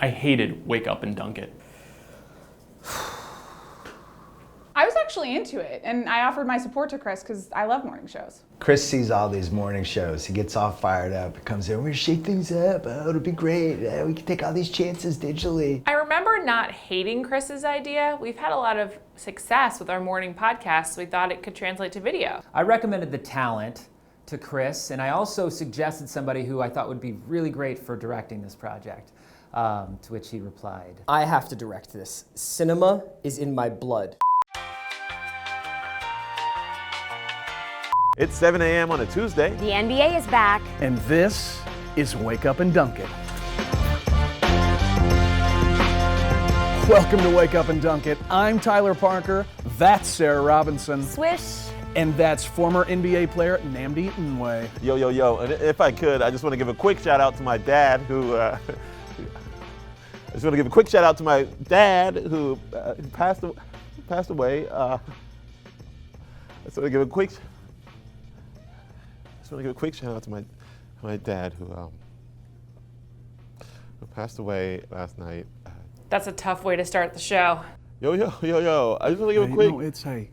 I hated Wake Up and Dunk It. I was actually into it, and I offered my support to Chris because I love morning shows. Chris sees all these morning shows. He gets all fired up. He comes in, we're gonna shake things up. Oh, it'll be great. We can take all these chances digitally. I remember not hating Chris's idea. We've had a lot of success with our morning podcasts. We thought it could translate to video. I recommended the talent to Chris, and I also suggested somebody who I thought would be really great for directing this project, to which he replied, I have to direct this. Cinema is in my blood. It's 7 a.m. on a Tuesday. The NBA is back. And this is Wake Up and Dunk It. Welcome to Wake Up and Dunk It. I'm Tyler Parker. That's Sarah Robinson. Swish. And that's former NBA player Nnamdi Nwe. Yo, yo, yo. And if I could, I just want to give a quick shout out to my dad who passed away. I just want to give a quick shout out to my dad who passed away last night. That's a tough way to start the show. Yo, yo, yo, yo. I just want to give a quick. No, it's hey.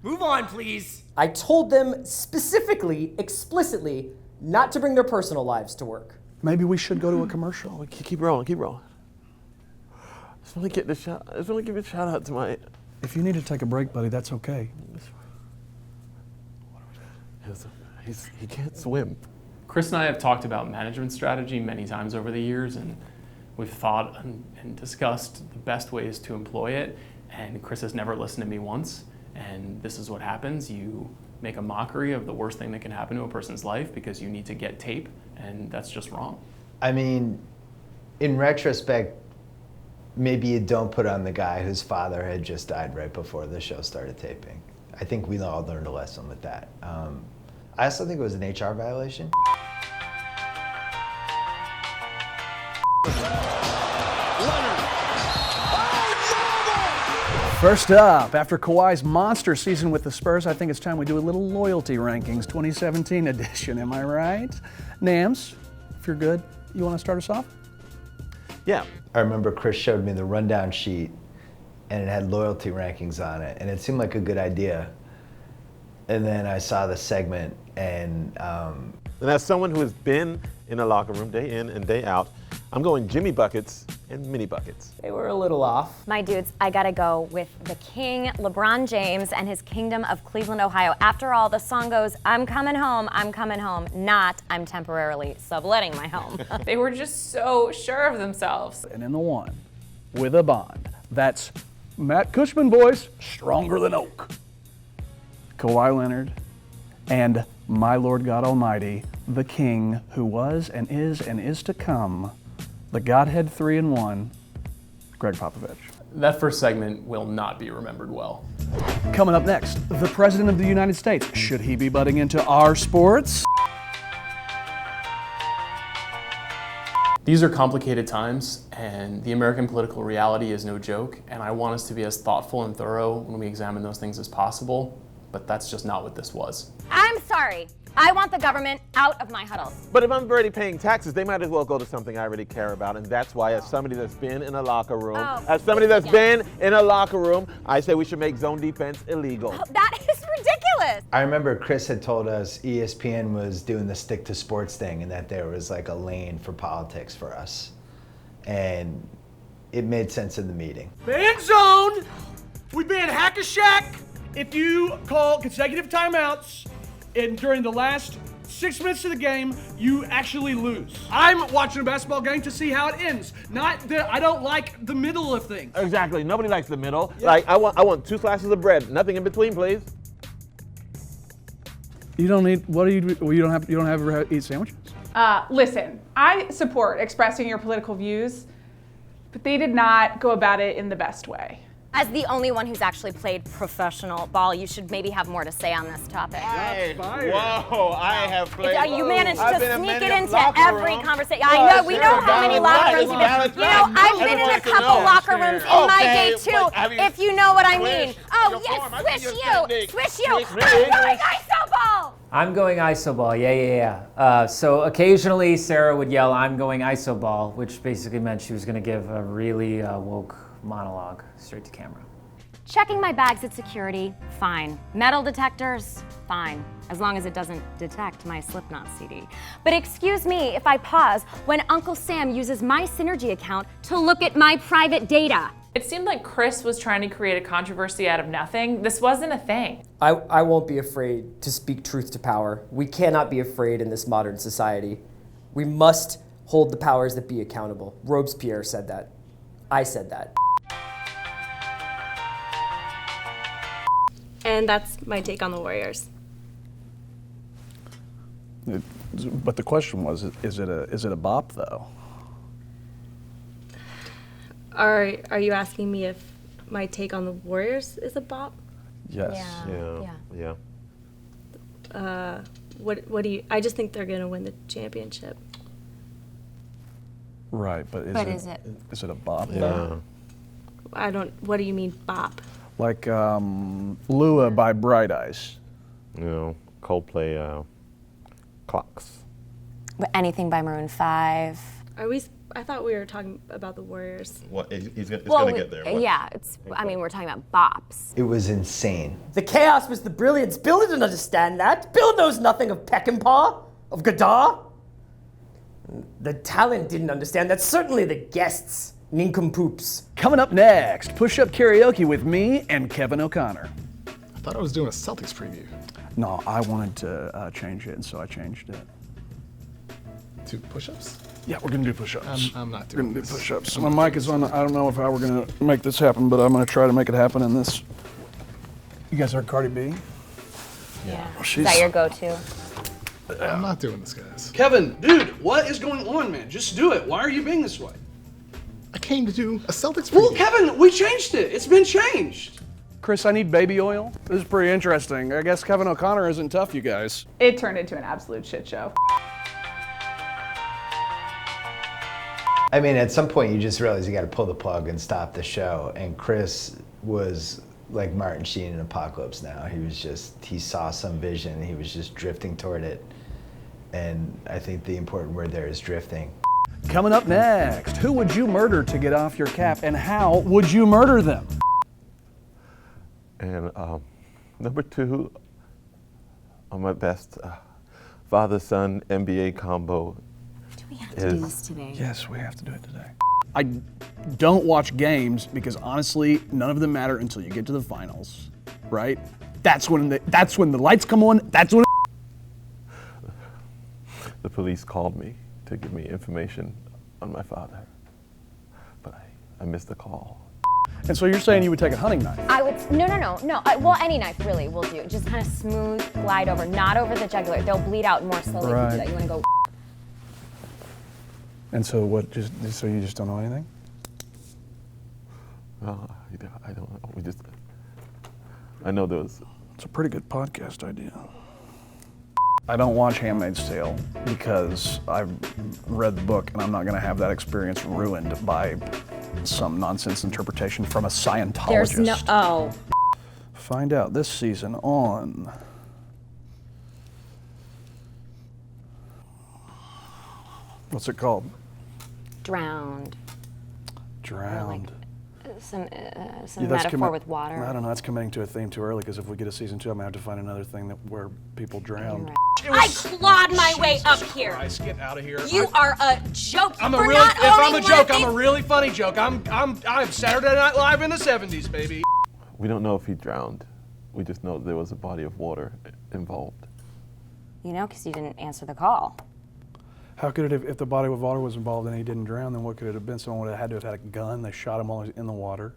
Move on, please. I told them specifically, explicitly, not to bring their personal lives to work. Maybe we should go to a commercial. Keep rolling, keep rolling. I just want to give a shout out to my. If you need to take a break, buddy, that's okay. He can't swim. Chris and I have talked about management strategy many times over the years, and we've thought and discussed the best ways to employ it, and Chris has never listened to me once, and this is what happens. You make a mockery of the worst thing that can happen to a person's life because you need to get tape, and that's just wrong. I mean, in retrospect, maybe you don't put on the guy whose father had just died right before the show started taping. I think we all learned a lesson with that. I also think it was an HR violation. First up, after Kawhi's monster season with the Spurs, I think it's time we do a little loyalty rankings 2017 edition. Am I right? Nams, if you're good, you want to start us off? Yeah. I remember Chris showed me the rundown sheet, and it had loyalty rankings on it, and it seemed like a good idea. And then I saw the segment, and as someone who has been in a locker room day in and day out, I'm going Jimmy Buckets and Mini Buckets. they were a little off. My dudes, I gotta go with the king, LeBron James, and his kingdom of Cleveland, Ohio. After all, the song goes, I'm coming home, not I'm temporarily subletting my home. They were just so sure of themselves. And in the one, with a bond, that's Matt Cushman, boys, stronger than oak. Kawhi Leonard, and my Lord God Almighty, the King, who was and is to come, the Godhead 3-in-1, Greg Popovich. That first segment will not be remembered well. Coming up next, the President of the United States. Should he be butting into our sports? These are complicated times, and the American political reality is no joke, and I want us to be as thoughtful and thorough when we examine those things as possible, but that's just not what this was. I'm sorry. I want the government out of my huddles. But if I'm already paying taxes, they might as well go to something I already care about, and that's why, as somebody that's been in a locker room, I say we should make zone defense illegal. Oh, that is ridiculous. I remember Chris had told us ESPN was doing the stick to sports thing, and that there was like a lane for politics for us. And it made sense in the meeting. Ban zone! We ban hack a shack if you call consecutive timeouts and during the last 6 minutes of the game, you actually lose. I'm watching a basketball game to see how it ends. I don't like the middle of things. Exactly. Nobody likes the middle. Yeah. Like I want 2 slices of bread, nothing in between, please. You don't need. What do you do? You don't have to eat sandwiches. Listen, I support expressing your political views, but they did not go about it in the best way. As the only one who's actually played professional ball, you should maybe have more to say on this topic. Hey, whoa, I have played. You managed to sneak it into every conversation. I know, we know how many locker rooms you've been. You know, I've been in a couple locker rooms in my day too, if you know what I mean. Oh, yes, swish you. I'm going ice ball. I'm going iso ball. Yeah. So occasionally Sarah would yell, "I'm going iso ball," which basically meant she was going to give a really woke monologue straight to camera. Checking my bags at security, fine. Metal detectors, fine. As long as it doesn't detect my Slipknot CD. But excuse me if I pause when Uncle Sam uses my Synergy account to look at my private data. It seemed like Chris was trying to create a controversy out of nothing. This wasn't a thing. I won't be afraid to speak truth to power. We cannot be afraid in this modern society. We must hold the powers that be accountable. Robespierre said that. I said that. And that's my take on the Warriors. But the question was, is it a bop though? Are you asking me if my take on the Warriors is a bop? Yes. Yeah. What do you? I just think they're gonna win the championship. Right, but is it a bop? Yeah. I don't. What do you mean bop? Like Lua by Bright Eyes. You know, Coldplay, Clocks. Anything by Maroon 5. Are we? I thought we were talking about the Warriors. What? It's gonna get there. What? Yeah, we're talking about bops. It was insane. The chaos was the brilliance. Bill didn't understand that. Bill knows nothing of Peckinpah, of Godard. The talent didn't understand that. Certainly the guests, nincompoops. Coming up next, push-up karaoke with me and Kevin O'Connor. I thought I was doing a Celtics preview. No, I wanted to change it, and so I changed it. 2 push-ups? Yeah, we're gonna do push-ups. I'm not doing We're gonna this. do push-ups. My mic is on. I don't know how we're gonna make this happen, but I'm gonna try to make it happen in this. You guys heard Cardi B? Yeah. Oh, Is that your go-to? I'm not doing this, guys. Kevin, dude, what is going on, man? Just do it. Why are you being this way? I came to do a Celtics preview. Well, Kevin, we changed it. It's been changed. Chris, I need baby oil. This is pretty interesting. I guess Kevin O'Connor isn't tough, you guys. It turned into an absolute shit show. I mean, at some point you just realize you got to pull the plug and stop the show. And Chris was like Martin Sheen in Apocalypse Now. He saw some vision. He was just drifting toward it. And I think the important word there is drifting. Coming up next, who would you murder to get off your cap, and how would you murder them? And number 2 on my best father-son NBA combo. Do we have to do this today? Yes, we have to do it today. I don't watch games because honestly, none of them matter until you get to the finals, right? That's when the lights come on. That's when. The police called me to give me information on my father, but I missed the call. And so you're saying you would take a hunting knife? I would, no. Well, any knife really will do. Just kind of smooth, glide over, not over the jugular. They'll bleed out more slowly if you do that. You want to go. And so what? So you just don't know anything? Well, I don't know. I know there was. It's a pretty good podcast idea. I don't watch Handmaid's Tale because I've read the book and I'm not going to have that experience ruined by some nonsense interpretation from a Scientologist. There's no. Find out this season on. What's it called? Drowned. Drowned. Some Yeah, metaphor with water. I don't know. That's committing to a theme too early because if we get a season 2, I'm gonna have to find another thing where people drowned. I clawed my way up here. Christ, get out of here. You are a joke. If I'm a really funny joke. I'm Saturday Night Live in the 70s, baby. We don't know if he drowned. We just know there was a body of water involved. You know, because you didn't answer the call. How could it have, if the body of water was involved and he didn't drown, then what could it have been? Someone would have had to have had a gun, they shot him while he was in the water,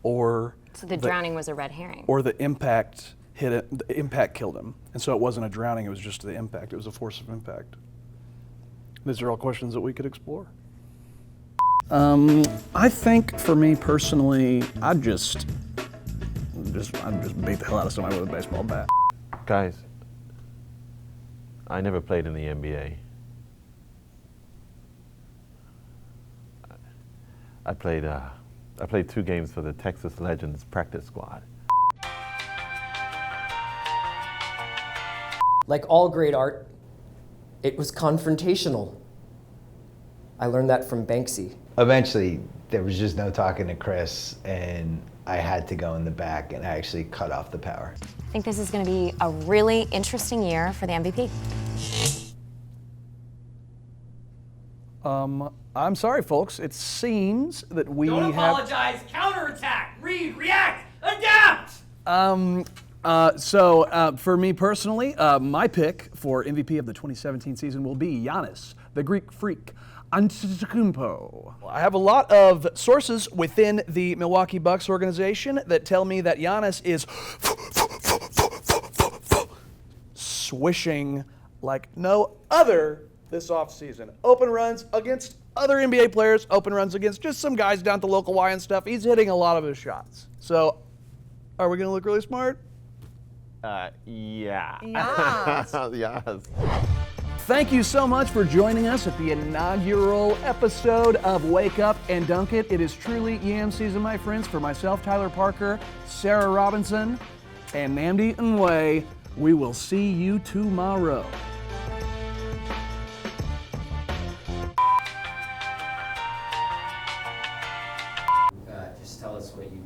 or... So the drowning was a red herring. Or the impact hit it, the impact killed him. And so it wasn't a drowning, it was just the impact. It was a force of impact. These are all questions that we could explore. I think for me personally, I'd just beat the hell out of somebody with a baseball bat. Guys, I never played in the NBA. I played 2 games for the Texas Legends practice squad. Like all great art, it was confrontational. I learned that from Banksy. Eventually, there was just no talking to Chris, and I had to go in the back and actually cut off the power. I think this is going to be a really interesting year for the MVP. I'm sorry, folks. It seems that we Don't have. apologize, counterattack, react, adapt! So for me personally, my pick for MVP of the 2017 season will be Giannis, the Greek freak, Antetokounmpo. I have a lot of sources within the Milwaukee Bucks organization that tell me that Giannis is swishing like no other this offseason. Open runs against other NBA players, open runs against just some guys down at the local Y and stuff. He's hitting a lot of his shots. So, are we going to look really smart? Yeah. Yes. Yes. Thank you so much for joining us at the inaugural episode of Wake Up and Dunk It. It is truly Yam season, my friends. For myself, Tyler Parker, Sarah Robinson, and Namdi Nwe, we will see you tomorrow. Just tell us what you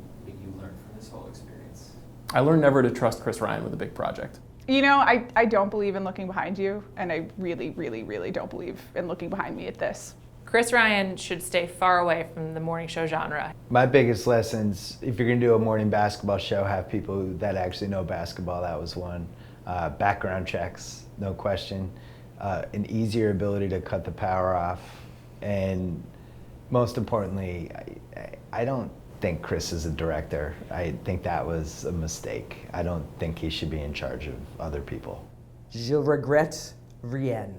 learned from this whole experience. I learned never to trust Chris Ryan with a big project. You know, I don't believe in looking behind you, and I really, really, really don't believe in looking behind me at this. Chris Ryan should stay far away from the morning show genre. My biggest lessons, if you're gonna do a morning basketball show, have people that actually know basketball. That was one. Background checks, no question. An easier ability to cut the power off. And most importantly, I don't think Chris is a director. I think that was a mistake. I don't think he should be in charge of other people. Je regrette rien.